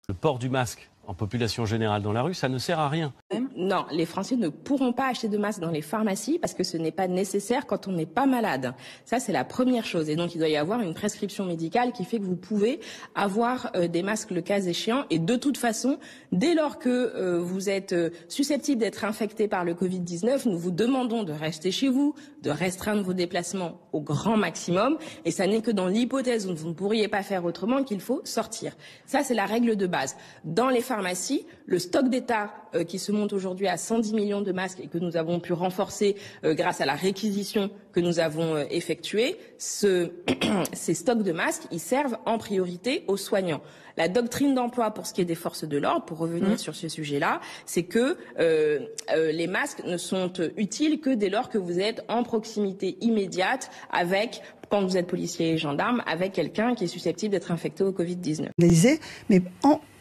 Le port du masque en population générale dans la rue, ça ne sert à rien. Non, les Français ne pourront pas acheter de masques dans les pharmacies parce que ce n'est pas nécessaire quand on n'est pas malade. Ça, c'est la première chose. Et donc, il doit y avoir une prescription médicale qui fait que vous pouvez avoir des masques le cas échéant. Et de toute façon, dès lors que vous êtes susceptible d'être infecté par le Covid-19, nous vous demandons de rester chez vous, de restreindre vos déplacements au grand maximum. Et ça n'est que dans l'hypothèse où vous ne pourriez pas faire autrement qu'il faut sortir. Ça, c'est la règle de base. Dans les pharmacies, le stock d'État qui se monte aujourd'hui à 110 millions de masques et que nous avons pu renforcer grâce à la réquisition que nous avons effectuée, ces stocks de masques, ils servent en priorité aux soignants. La doctrine d'emploi pour ce qui est des forces de l'ordre, pour revenir sur ce sujet-là, c'est que les masques ne sont utiles que dès lors que vous êtes en proximité immédiate avec, quand vous êtes policier et gendarme, avec quelqu'un qui est susceptible d'être infecté au Covid-19. Mais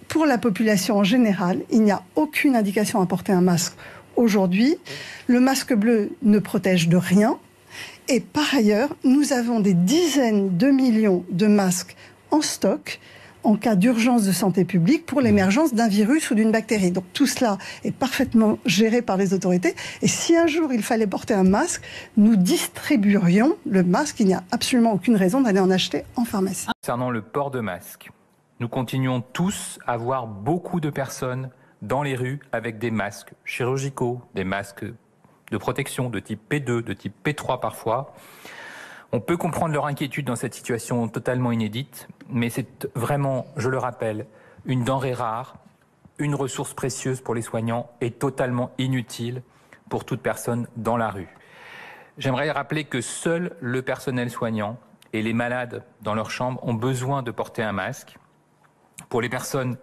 pour la population en général, il n'y a aucune indication à porter un masque aujourd'hui. Le masque bleu ne protège de rien. Et par ailleurs, nous avons des dizaines de millions de masques en stock en cas d'urgence de santé publique pour l'émergence d'un virus ou d'une bactérie. Donc tout cela est parfaitement géré par les autorités. Et si un jour il fallait porter un masque, nous distribuerions le masque. Il n'y a absolument aucune raison d'aller en acheter en pharmacie. Concernant le port de masque, nous continuons tous à voir beaucoup de personnes dans les rues avec des masques chirurgicaux, des masques de protection de type P2, de type P3 parfois. On peut comprendre leur inquiétude dans cette situation totalement inédite, mais c'est vraiment, je le rappelle, une denrée rare, une ressource précieuse pour les soignants et totalement inutile pour toute personne dans la rue. J'aimerais rappeler que seul le personnel soignant et les malades dans leur chambre ont besoin de porter un masque. Pour les personnes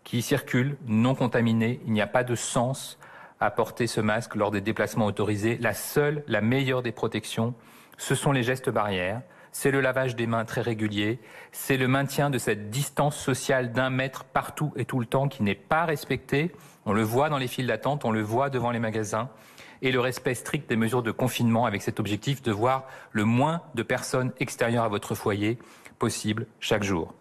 qui circulent non contaminées, il n'y a pas de sens à porter ce masque lors des déplacements autorisés. La meilleure des protections, ce sont les gestes barrières, c'est le lavage des mains très régulier, c'est le maintien de cette distance sociale d'1 mètre partout et tout le temps qui n'est pas respectée. On le voit dans les files d'attente, on le voit devant les magasins. Et le respect strict des mesures de confinement avec cet objectif de voir le moins de personnes extérieures à votre foyer possible chaque jour.